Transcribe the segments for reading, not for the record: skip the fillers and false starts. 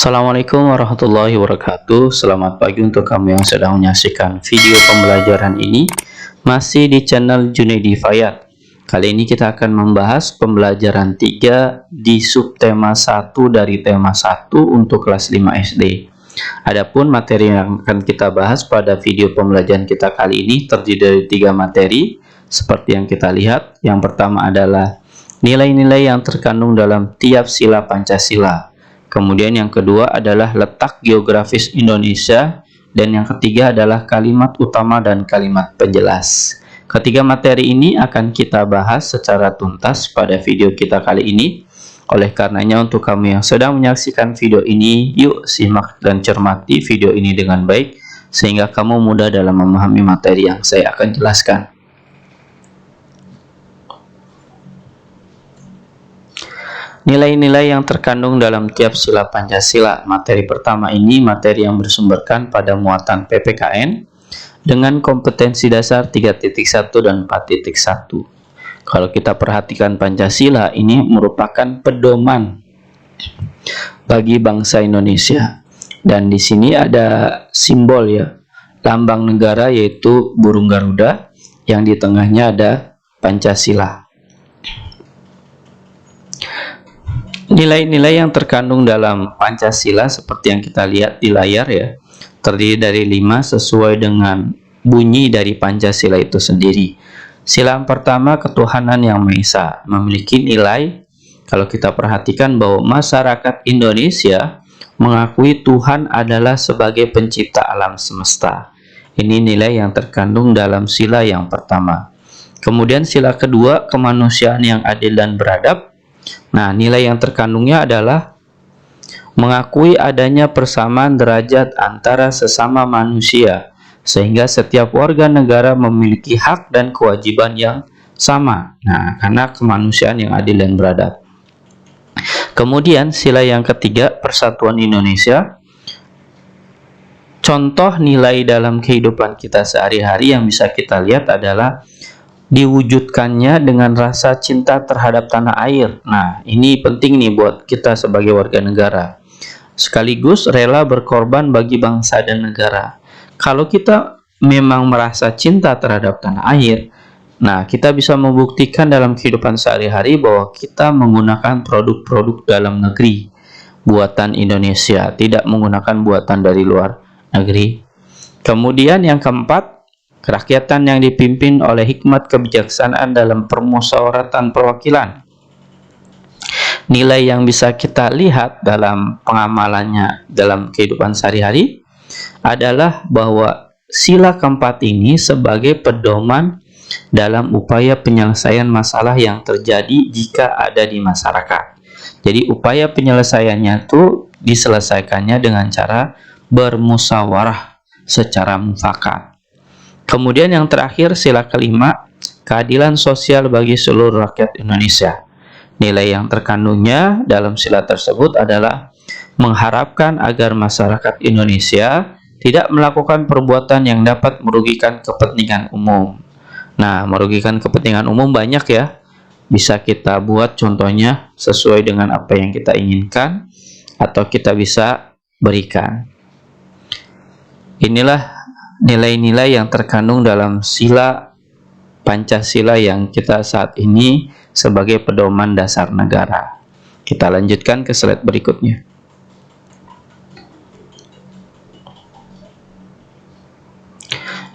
Assalamualaikum warahmatullahi wabarakatuh. Selamat pagi untuk kamu yang sedang menyaksikan video pembelajaran ini. Masih di channel Junaidi Fayat. Kali ini kita akan membahas pembelajaran 3 di subtema 1 dari tema 1 untuk kelas 5 SD. Adapun materi yang akan kita bahas pada video pembelajaran kita kali ini terdiri dari 3 materi seperti yang kita lihat. Yang pertama adalah nilai-nilai yang terkandung dalam tiap sila Pancasila. Kemudian yang kedua adalah letak geografis Indonesia, dan yang ketiga adalah kalimat utama dan kalimat penjelas. Ketiga materi ini akan kita bahas secara tuntas pada video kita kali ini. Oleh karenanya, untuk kamu yang sedang menyaksikan video ini, yuk simak dan cermati video ini dengan baik sehingga kamu mudah dalam memahami materi yang saya akan jelaskan. Nilai-nilai yang terkandung dalam tiap sila Pancasila. Materi pertama ini materi yang bersumberkan pada muatan PPKN dengan kompetensi dasar 3.1 dan 4.1. Kalau kita perhatikan Pancasila ini merupakan pedoman bagi bangsa Indonesia. Dan di sini ada simbol ya, lambang negara yaitu burung Garuda, yang di tengahnya ada Pancasila. Nilai-nilai yang terkandung dalam Pancasila seperti yang kita lihat di layar ya, terdiri dari 5 sesuai dengan bunyi dari Pancasila itu sendiri. Sila yang pertama, ketuhanan yang Maha Esa, memiliki nilai kalau kita perhatikan bahwa masyarakat Indonesia mengakui Tuhan adalah sebagai pencipta alam semesta. Ini nilai yang terkandung dalam sila yang pertama. Kemudian sila kedua, kemanusiaan yang adil dan beradab. Nah, nilai yang terkandungnya adalah mengakui adanya persamaan derajat antara sesama manusia, sehingga setiap warga negara memiliki hak dan kewajiban yang sama. Nah, karena kemanusiaan yang adil dan beradab. Kemudian sila yang ketiga, persatuan Indonesia. Contoh nilai dalam kehidupan kita sehari-hari yang bisa kita lihat adalah diwujudkannya dengan rasa cinta terhadap tanah air. Nah, ini penting nih buat kita sebagai warga negara. Sekaligus rela berkorban bagi bangsa dan negara. Kalau kita memang merasa cinta terhadap tanah air, nah kita bisa membuktikan dalam kehidupan sehari-hari bahwa kita menggunakan produk-produk dalam negeri buatan Indonesia, tidak menggunakan buatan dari luar negeri. Kemudian yang keempat, kerakyatan yang dipimpin oleh hikmat kebijaksanaan dalam permusyawaratan perwakilan. Nilai yang bisa kita lihat dalam pengamalannya dalam kehidupan sehari-hari adalah bahwa sila keempat ini sebagai pedoman dalam upaya penyelesaian masalah yang terjadi jika ada di masyarakat. Jadi upaya penyelesaiannya itu diselesaikannya dengan cara bermusyawarah secara mufakat. Kemudian yang terakhir, sila kelima, keadilan sosial bagi seluruh rakyat Indonesia. Nilai yang terkandungnya dalam sila tersebut adalah mengharapkan agar masyarakat Indonesia tidak melakukan perbuatan yang dapat merugikan kepentingan umum. Nah, merugikan kepentingan umum banyak ya. Bisa kita buat contohnya sesuai dengan apa yang kita inginkan atau kita bisa berikan. Inilah nilai-nilai yang terkandung dalam sila Pancasila yang kita saat ini sebagai pedoman dasar negara. Kita lanjutkan ke slide berikutnya.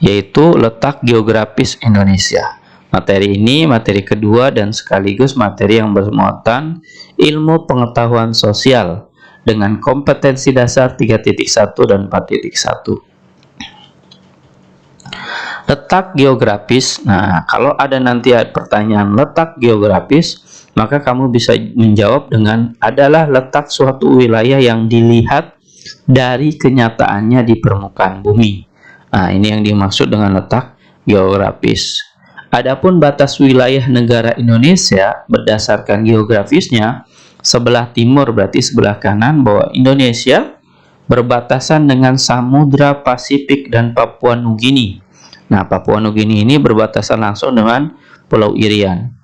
Yaitu letak geografis Indonesia. Materi ini materi kedua dan sekaligus materi yang bermuatan ilmu pengetahuan sosial dengan kompetensi dasar 3.1 dan 4.1. Letak geografis. Nah, kalau ada nanti pertanyaan letak geografis, maka kamu bisa menjawab dengan adalah letak suatu wilayah yang dilihat dari kenyataannya di permukaan bumi. Nah, ini yang dimaksud dengan letak geografis. Adapun batas wilayah negara Indonesia berdasarkan geografisnya, sebelah timur berarti sebelah kanan bahwa Indonesia berbatasan dengan Samudra Pasifik dan Papua Nugini. Nah, Papua Nugini ini berbatasan langsung dengan Pulau Irian.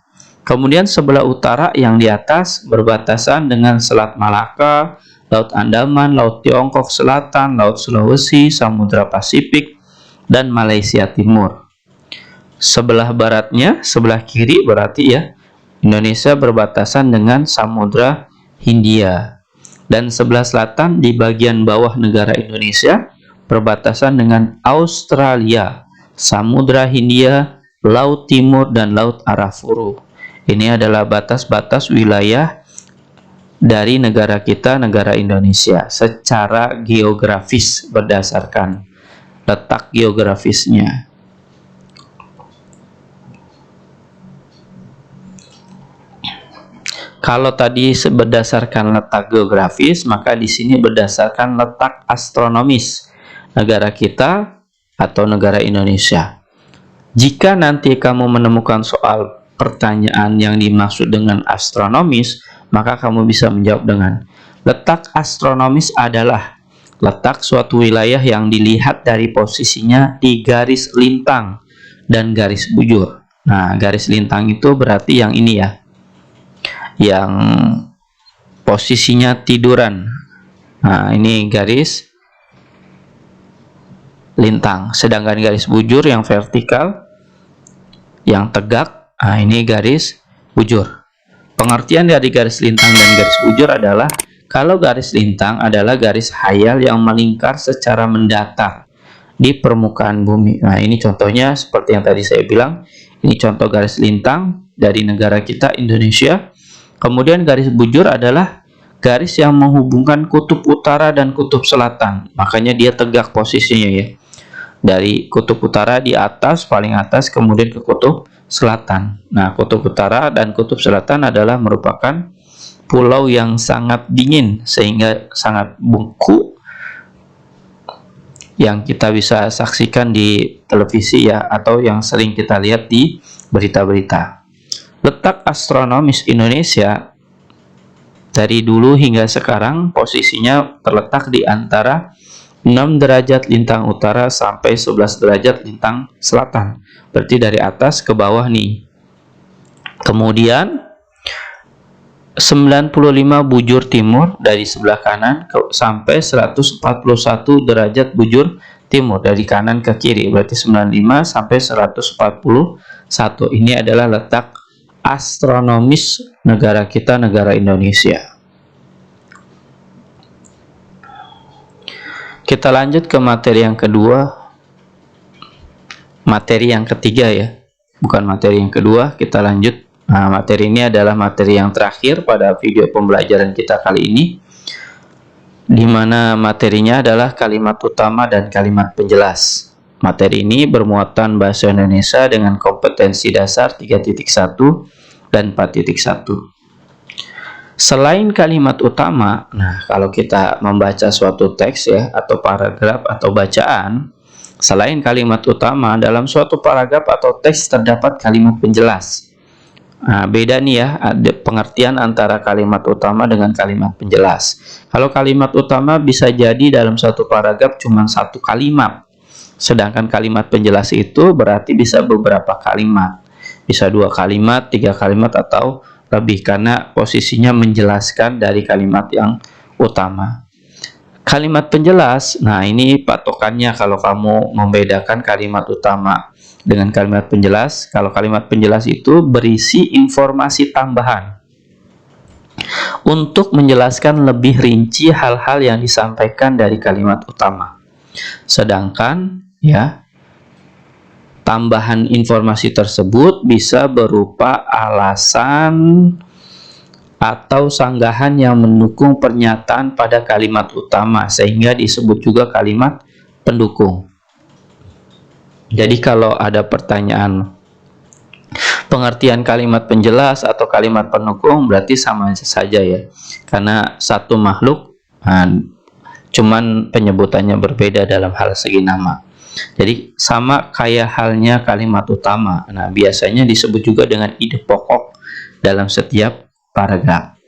Kemudian sebelah utara yang di atas berbatasan dengan Selat Malaka, Laut Andaman, Laut Tiongkok Selatan, Laut Sulawesi, Samudra Pasifik, dan Malaysia Timur. Sebelah baratnya, sebelah kiri berarti ya, Indonesia berbatasan dengan Samudra Hindia. Dan sebelah selatan di bagian bawah negara Indonesia berbatasan dengan Australia, Samudra Hindia, Laut Timur, dan Laut Arafuru. Ini adalah batas-batas wilayah dari negara kita, negara Indonesia, secara geografis berdasarkan letak geografisnya. Kalau tadi berdasarkan letak geografis, maka di sini berdasarkan letak astronomis negara kita atau negara Indonesia. Jika nanti kamu menemukan soal pertanyaan yang dimaksud dengan astronomis, maka kamu bisa menjawab dengan letak astronomis adalah letak suatu wilayah yang dilihat dari posisinya di garis lintang dan garis bujur. Nah, garis lintang itu berarti yang ini ya, yang posisinya tiduran. Nah, ini garis lintang. Sedangkan garis bujur yang vertikal, yang tegak, nah ini garis bujur. Pengertian dari garis lintang dan garis bujur adalah kalau garis lintang adalah garis khayal yang melingkar secara mendatar di permukaan bumi. Nah, ini contohnya seperti yang tadi saya bilang. Ini contoh garis lintang dari negara kita, Indonesia. Kemudian garis bujur adalah garis yang menghubungkan kutub utara dan kutub selatan. Makanya dia tegak posisinya ya. Dari kutub utara di atas, paling atas, kemudian ke kutub selatan. Nah, kutub utara dan kutub selatan adalah merupakan pulau yang sangat dingin sehingga sangat beku, yang kita bisa saksikan di televisi ya, atau yang sering kita lihat di berita-berita. Letak astronomis Indonesia dari dulu hingga sekarang posisinya terletak di antara 6 derajat lintang utara sampai 11 derajat lintang selatan. Berarti dari atas ke bawah nih. Kemudian 95 bujur timur dari sebelah kanan sampai 141 derajat bujur timur dari kanan ke kiri. Berarti 95 sampai 141. Ini adalah letak astronomis negara kita, negara Indonesia. Kita lanjut ke materi yang kedua, materi yang ketiga ya, bukan materi yang kedua. Kita lanjut. Nah, materi ini adalah materi yang terakhir pada video pembelajaran kita kali ini, di mana materinya adalah kalimat utama dan kalimat penjelas. Materi ini bermuatan bahasa Indonesia dengan kompetensi dasar 3.1 dan 4.1. Selain kalimat utama, nah kalau kita membaca suatu teks ya, atau paragraf atau bacaan, selain kalimat utama dalam suatu paragraf atau teks terdapat kalimat penjelas. Nah, beda nih ya, ada pengertian antara kalimat utama dengan kalimat penjelas. Kalau kalimat utama bisa jadi dalam satu paragraf cuma satu kalimat, sedangkan kalimat penjelas itu berarti bisa beberapa kalimat, bisa 2 kalimat, 3 kalimat, atau lebih, karena posisinya menjelaskan dari kalimat yang utama. Kalimat penjelas, nah ini patokannya kalau kamu membedakan kalimat utama dengan kalimat penjelas. Kalau kalimat penjelas itu berisi informasi tambahan untuk menjelaskan lebih rinci hal-hal yang disampaikan dari kalimat utama. Sedangkan ya, tambahan informasi tersebut bisa berupa alasan atau sanggahan yang mendukung pernyataan pada kalimat utama, sehingga disebut juga kalimat pendukung. Jadi kalau ada pertanyaan pengertian kalimat penjelas atau kalimat pendukung, berarti sama saja ya, karena satu makhluk, cuman penyebutannya berbeda dalam hal segi nama. Jadi sama kayak halnya kalimat utama. Nah, biasanya disebut juga dengan ide pokok dalam setiap paragraf.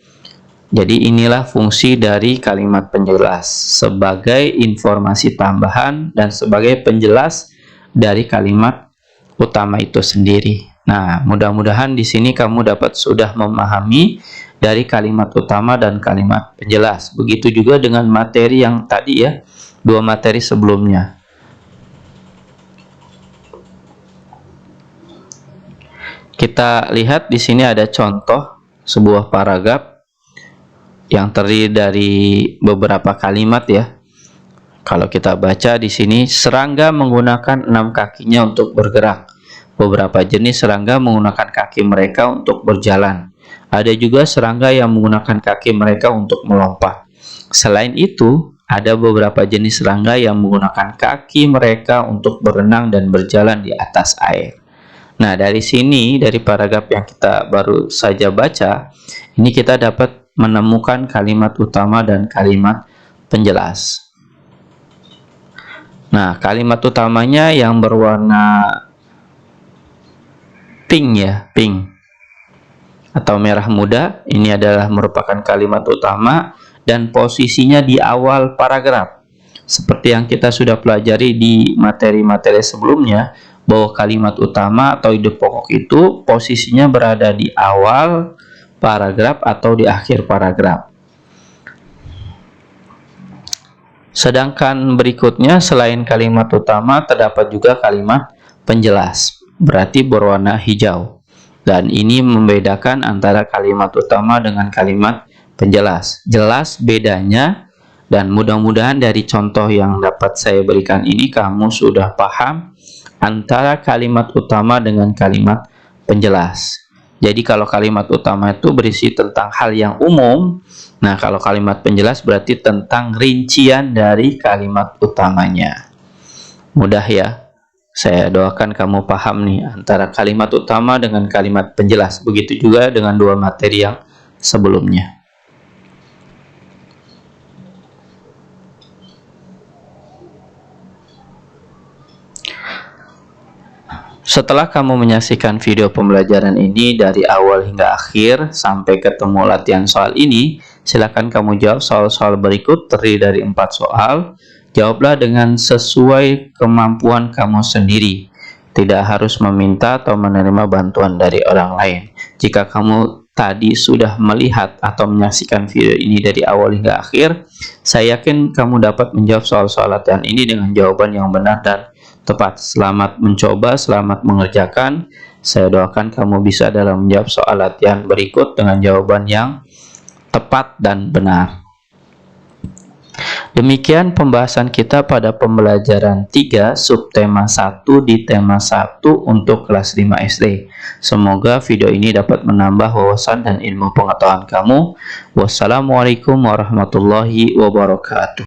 Jadi inilah fungsi dari kalimat penjelas, sebagai informasi tambahan dan sebagai penjelas dari kalimat utama itu sendiri. Nah, mudah-mudahan di sini kamu dapat sudah memahami dari kalimat utama dan kalimat penjelas. Begitu juga dengan materi yang tadi ya, dua materi sebelumnya. Kita lihat di sini ada contoh sebuah paragraf yang terdiri dari beberapa kalimat ya. Kalau kita baca di sini, serangga menggunakan 6 kakinya untuk bergerak. Beberapa jenis serangga menggunakan kaki mereka untuk berjalan. Ada juga serangga yang menggunakan kaki mereka untuk melompat. Selain itu, ada beberapa jenis serangga yang menggunakan kaki mereka untuk berenang dan berjalan di atas air. Nah, dari sini, dari paragraf yang kita baru saja baca, ini kita dapat menemukan kalimat utama dan kalimat penjelas. Nah, kalimat utamanya yang berwarna pink ya, pink atau merah muda, ini adalah merupakan kalimat utama dan posisinya di awal paragraf. Seperti yang kita sudah pelajari di materi-materi sebelumnya, bahwa kalimat utama atau ide pokok itu posisinya berada di awal paragraf atau di akhir paragraf. Sedangkan berikutnya selain kalimat utama terdapat juga kalimat penjelas, berarti berwarna hijau. Dan ini membedakan antara kalimat utama dengan kalimat penjelas. Jelas bedanya, dan mudah-mudahan dari contoh yang dapat saya berikan ini kamu sudah paham antara kalimat utama dengan kalimat penjelas. Jadi kalau kalimat utama itu berisi tentang hal yang umum, nah kalau kalimat penjelas berarti tentang rincian dari kalimat utamanya. Mudah ya? Saya doakan kamu paham nih antara kalimat utama dengan kalimat penjelas. Begitu juga dengan dua materi yang sebelumnya. Setelah kamu menyaksikan video pembelajaran ini dari awal hingga akhir sampai ketemu latihan soal ini, silakan kamu jawab soal-soal berikut terdiri dari 4 soal. Jawablah dengan sesuai kemampuan kamu sendiri. Tidak harus meminta atau menerima bantuan dari orang lain. Jika kamu tadi sudah melihat atau menyaksikan video ini dari awal hingga akhir, saya yakin kamu dapat menjawab soal-soal latihan ini dengan jawaban yang benar dan tepat. Selamat mencoba, selamat mengerjakan. Saya doakan kamu bisa dalam menjawab soal latihan berikut dengan jawaban yang tepat dan benar. Demikian pembahasan kita pada pembelajaran 3 subtema 1 di tema 1 untuk kelas 5 SD. Semoga video ini dapat menambah wawasan dan ilmu pengetahuan kamu. Wassalamualaikum warahmatullahi wabarakatuh.